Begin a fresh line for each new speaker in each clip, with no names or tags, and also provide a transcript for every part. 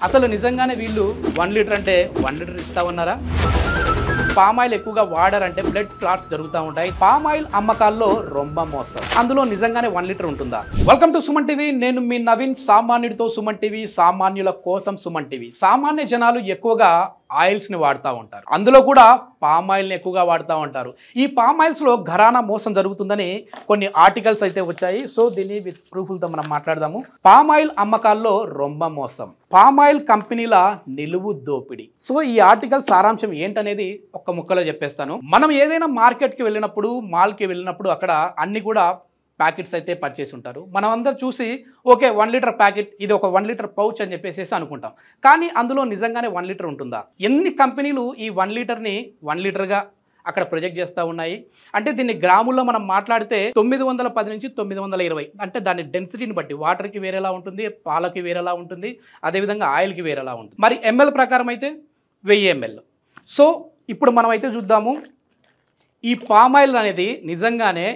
అసలు నిజంగానే వీళ్ళు 1 లీటర్ అంటే 1 లీటర్ ఇస్తా ఉన్నారా? పామ్ ఆయిల్ ఎక్కువగా వాడారంటే బ్లడ్ క్లాట్స్ జరుగుతూ ఉంటాయి. పామ్ ఆయిల్ అమ్మకాల్లో రొంబ మోసం. అందులో నిజంగానే 1 లీటర్ ఉంటుందా? Welcome to Suman TV. నేను మీ నవీన్. సామాన్యుడితో సుమన్ టీవీ, సామాన్యుల కోసం సుమన్ టీవీ. సామాన్య జనాలు ఎక్కువగా ఆయిల్స్ని వాడుతూ ఉంటారు. అందులో కూడా పామ్ ఆయిల్ని ఎక్కువగా వాడుతూ ఉంటారు. ఈ పామ్ ఆయిల్స్లో ఘరానా మోసం జరుగుతుందని కొన్ని ఆర్టికల్స్ అయితే వచ్చాయి. సో దీన్ని విత్ ప్రూఫ్లతో మనం మాట్లాడదాము. పామ్ ఆయిల్ అమ్మకాల్లో రొంబ మోసం, పామ్ ఆయిల్ కంపెనీల నిలువు దోపిడీ. సో ఈ ఆర్టికల్ సారాంశం ఏంటనేది ఒక్క ముక్కలో చెప్పేస్తాను. మనం ఏదైనా మార్కెట్కి వెళ్ళినప్పుడు, మాల్కి వెళ్ళినప్పుడు అక్కడ అన్ని కూడా ప్యాకెట్స్ అయితే పర్చేసి ఉంటారు. మనం అందరూ చూసి ఓకే 1 లీటర్ ప్యాకెట్, ఇది ఒక 1 లీటర్ పౌచ్ అని చెప్పేసి అనుకుంటాం. కానీ అందులో నిజంగానే 1 లీటర్ ఉంటుందా? ఎన్ని కంపెనీలు ఈ 1 లీటర్ని 1 లీటర్గా అక్కడ ప్రొజెక్ట్ చేస్తూ ఉన్నాయి అంటే దీన్ని గ్రాముల్లో మనం మాట్లాడితే 910 నుంచి 920, అంటే దాని డెన్సిటీని బట్టి వాటర్కి వేరేలా ఉంటుంది, పాలకి వేరేలా ఉంటుంది, అదేవిధంగా ఆయిల్కి వేరేలా ఉంటుంది. మరి ఎంఎల్ ప్రకారం అయితే 1000 ml. సో ఇప్పుడు మనం అయితే చూద్దాము ఈ పామ్ ఆయిల్ అనేది నిజంగానే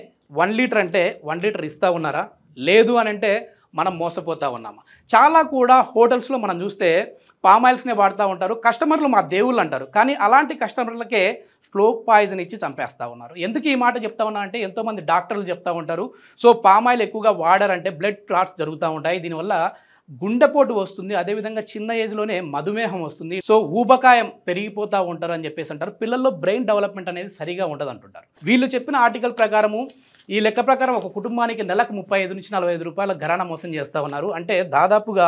1 లీటర్ అంటే 1 లీటర్ ఇస్తూ ఉన్నారా, లేదు అని అంటే మనం మోసపోతూ ఉన్నామా? చాలా కూడా హోటల్స్లో మనం చూస్తే పామ్ ఆయిల్స్నే వాడుతూ ఉంటారు. కస్టమర్లు మా దేవుళ్ళు అంటారు, కానీ అలాంటి కస్టమర్లకే స్లో పాయిజన్ ఇచ్చి చంపేస్తూ ఉన్నారు. ఎందుకు ఈ మాట చెప్తా ఉన్నా అంటే ఎంతోమంది డాక్టర్లు చెప్తూ ఉంటారు, సో పామ్ ఆయిల్ ఎక్కువగా వాడారంటే బ్లడ్ క్లాట్స్ జరుగుతూ ఉంటాయి, దీనివల్ల గుండెపోటు వస్తుంది, అదేవిధంగా చిన్న ఏజ్లోనే మధుమేహం వస్తుంది, సో ఊబకాయం పెరిగిపోతూ ఉంటారు అని చెప్పేసి అంటారు. పిల్లల్లో బ్రెయిన్ డెవలప్మెంట్ అనేది సరిగా ఉండదు అంటుంటారు. వీళ్ళు చెప్పిన ఆర్టికల్ ప్రకారము, ఈ లెక్క ప్రకారం ఒక కుటుంబానికి నెలకు 35 నుంచి 45 రూపాయల ఘరానా మోసం చేస్తూ ఉన్నారు. అంటే దాదాపుగా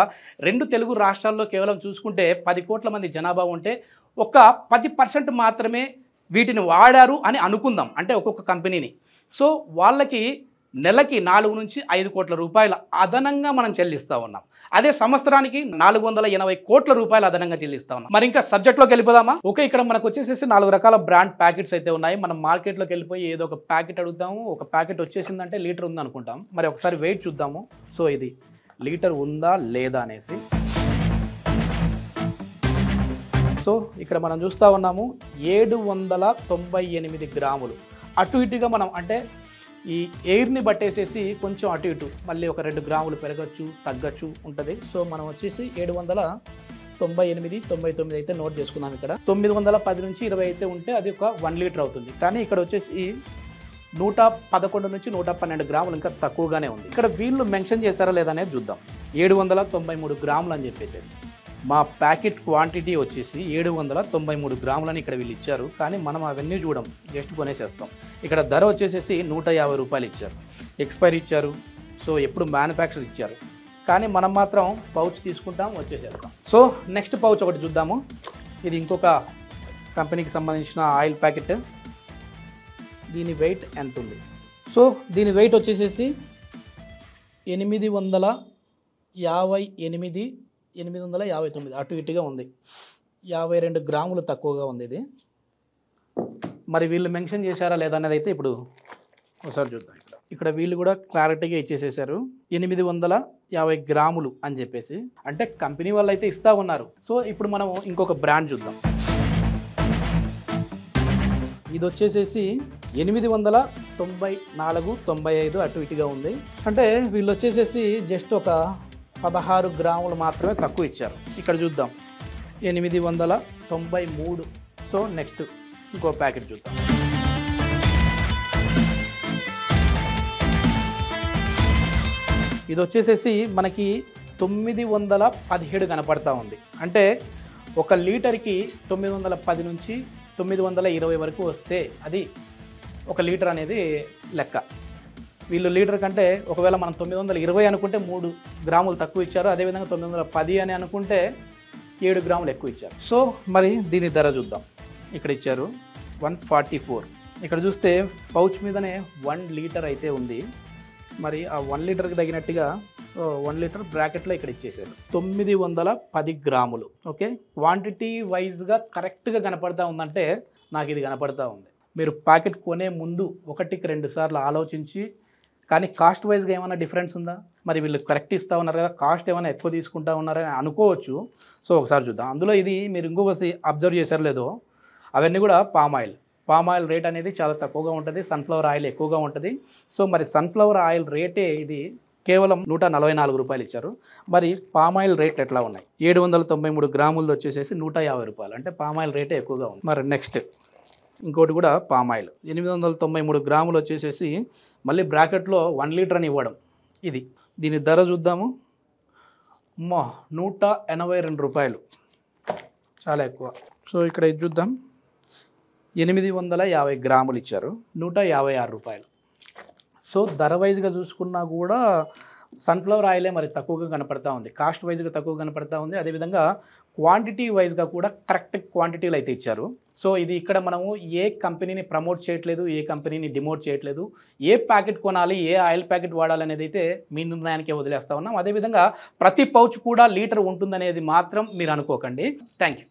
2 తెలుగు రాష్ట్రాల్లో కేవలం చూసుకుంటే 10 కోట్ల మంది జనాభా ఉంటే ఒక 10% మాత్రమే వీటిని వాడారు అని అనుకుందాం, అంటే ఒక్కొక్క కంపెనీని. సో వాళ్ళకి నెలకి 4 నుంచి 5 కోట్ల రూపాయల అదనంగా మనం చెల్లిస్తూ ఉన్నాం. అదే సంవత్సరానికి 480 కోట్ల రూపాయలు అదనంగా చెల్లిస్తూ ఉన్నాం. మరి ఇంకా సబ్జెక్ట్లోకి వెళ్ళిపోదామా? ఓకే, ఇక్కడ మనకు వచ్చేసేసి 4 రకాల బ్రాండ్ ప్యాకెట్స్ అయితే ఉన్నాయి. మనం మార్కెట్లోకి వెళ్ళిపోయి ఏదో ఒక ప్యాకెట్ అడుగుతాము, ఒక ప్యాకెట్ వచ్చేసిందంటే లీటర్ ఉంది అనుకుంటాం. మరి ఒకసారి వెయిట్ చూద్దాము. సో ఇది లీటర్ ఉందా లేదా అనేసి. సో ఇక్కడ మనం చూస్తూ ఉన్నాము 798 గ్రాములు. అటు ఇటుగా మనం అంటే ఈ ఎయిర్ని బట్టేసేసి కొంచెం అటు ఇటు మళ్ళీ ఒక 2 గ్రాములు పెరగచ్చు తగ్గచ్చు ఉంటుంది. సో మనం వచ్చేసి 798, 99 అయితే నోట్ చేసుకున్నాం. ఇక్కడ 910 నుంచి 20 అయితే ఉంటే అది ఒక 1 లీటర్ అవుతుంది. కానీ ఇక్కడ వచ్చేసి 111 నుంచి 112 గ్రాములు, ఇంకా తక్కువగానే ఉంది. ఇక్కడ వీళ్ళు మెన్షన్ చేశారా లేదా అనేది చూద్దాం. 793 గ్రాములు అని చెప్పేసి మా ప్యాకెట్ క్వాంటిటీ వచ్చేసి 793 గ్రాములని ఇక్కడ వీళ్ళు ఇచ్చారు. కానీ మనం అవన్నీ చూడం, జస్ట్ కొనేసేస్తాం. ఇక్కడ ధర వచ్చేసేసి 150 రూపాయలు ఇచ్చారు, ఎక్స్పైరీ ఇచ్చారు, సో ఎప్పుడు మ్యానుఫ్యాక్చర్ ఇచ్చారు. కానీ మనం మాత్రం పౌచ్ తీసుకుంటాం, వచ్చేసేస్తాం. సో నెక్స్ట్ పౌచ్ ఒకటి చూద్దాము. ఇది ఇంకొక కంపెనీకి సంబంధించిన ఆయిల్ ప్యాకెట్. దీని వెయిట్ ఎంత ఉంది? సో దీని వెయిట్ వచ్చేసేసి 859 అటు ఇటుగా ఉంది. 52 గ్రాములు తక్కువగా ఉంది ఇది. మరి వీళ్ళు మెన్షన్ చేశారా లేదా అనేది అయితే ఇప్పుడు ఒకసారి చూద్దాం. ఇక్కడ వీళ్ళు కూడా క్లారిటీగా ఇచ్చేసేసారు 850 గ్రాములు అని చెప్పేసి, అంటే కంపెనీ వాళ్ళు అయితే ఇస్తూ ఉన్నారు. సో ఇప్పుడు మనం ఇంకొక బ్రాండ్ చూద్దాం. ఇది వచ్చేసేసి 894, 95 అటు ఇటుగా ఉంది. అంటే వీళ్ళు వచ్చేసేసి జస్ట్ ఒక 16 గ్రాములు మాత్రమే తక్కువ ఇచ్చారు. ఇక్కడ చూద్దాం 893. సో నెక్స్ట్ ఇంకో ప్యాకెట్ చూద్దాం. ఇది వచ్చేసేసి మనకి 917 కనపడతా ఉంది. అంటే 1 లీటర్కి 910 నుంచి 920 వరకు వస్తే అది 1 లీటర్ అనేది లెక్క. వీళ్ళు లీటర్ కంటే ఒకవేళ మనం 920 అనుకుంటే 3 గ్రాములు తక్కువ ఇచ్చారు, అదేవిధంగా 910 అని అనుకుంటే 7 గ్రాములు ఎక్కువ ఇచ్చారు. సో మరి దీని ధర చూద్దాం. ఇక్కడ ఇచ్చారు 144. ఇక్కడ చూస్తే పౌచ్ మీదనే 1 లీటర్ అయితే ఉంది. మరి ఆ 1 లీటర్కి తగినట్టుగా 1 లీటర్ బ్రాకెట్లో ఇక్కడ ఇచ్చేసారు 910 గ్రాములు. ఓకే, క్వాంటిటీ వైజ్గా కరెక్ట్గా కనపడతా ఉందంటే నాకు ఇది కనపడతా ఉంది. మీరు ప్యాకెట్ కొనే ముందు 1కి 2 సార్లు ఆలోచించి, కానీ కాస్ట్ వైజ్గా ఏమైనా డిఫరెన్స్ ఉందా? మరి వీళ్ళు కరెక్ట్ ఇస్తూ ఉన్నారు కదా, కాస్ట్ ఏమైనా ఎక్కువ తీసుకుంటా ఉన్నారని అనుకోవచ్చు. సో ఒకసారి చూద్దాం. అందులో ఇది మీరు ఇంకొకటి అబ్జర్వ్ చేశారు లేదో, అవన్నీ కూడా palm oil. Palm oil rate అనేది చాలా తక్కువగా ఉంటుంది, సన్ఫ్లవర్ ఆయిల్ ఎక్కువగా ఉంటుంది. సో మరి సన్ఫ్లవర్ ఆయిల్ రేటే ఇది కేవలం 144 రూపాయలు ఇచ్చారు. మరి పామాయిల్ రేట్లు ఎట్లా ఉన్నాయి? 793 గ్రాములది వచ్చేసేసి 150 రూపాయలు, అంటే పామాయిల్ రేటే ఎక్కువగా ఉంది. మరి నెక్స్ట్ ఇంకోటి కూడా పామాయిల్ 893 గ్రాములు వచ్చేసేసి మళ్ళీ బ్రాకెట్లో 1 లీటర్ అని ఇవ్వడం. దీని ధర చూద్దాము. 182 రూపాయలు, చాలా ఎక్కువ. సో ఇక్కడ ఇది చూద్దాం, 850 గ్రాములు ఇచ్చారు, 156 రూపాయలు. సో ధర వైజ్గా చూసుకున్నా కూడా సన్ఫ్లవర్ ఆయిలే మరి తక్కువగా కనపడతా ఉంది, కాస్ట్ వైజ్గా తక్కువ కనపడతా ఉంది. అదేవిధంగా క్వాంటిటీ వైజ్గా కూడా కరెక్ట్ క్వాంటిటీలు అయితే ఇచ్చారు. సో ఇది ఇక్కడ మనము ఏ కంపెనీని ప్రమోట్ చేయట్లేదు, ఏ కంపెనీని డిమోట్ చేయట్లేదు. ఏ ప్యాకెట్ కొనాలి, ఏ ఆయిల్ ప్యాకెట్ వాడాలి అనేది అయితే మీ నిర్ణయానికే వదిలేస్తా ఉన్నాం. అదేవిధంగా ప్రతి పౌచ్ కూడా లీటర్ ఉంటుందనేది మాత్రం మీరు అనుకోకండి. Thank you.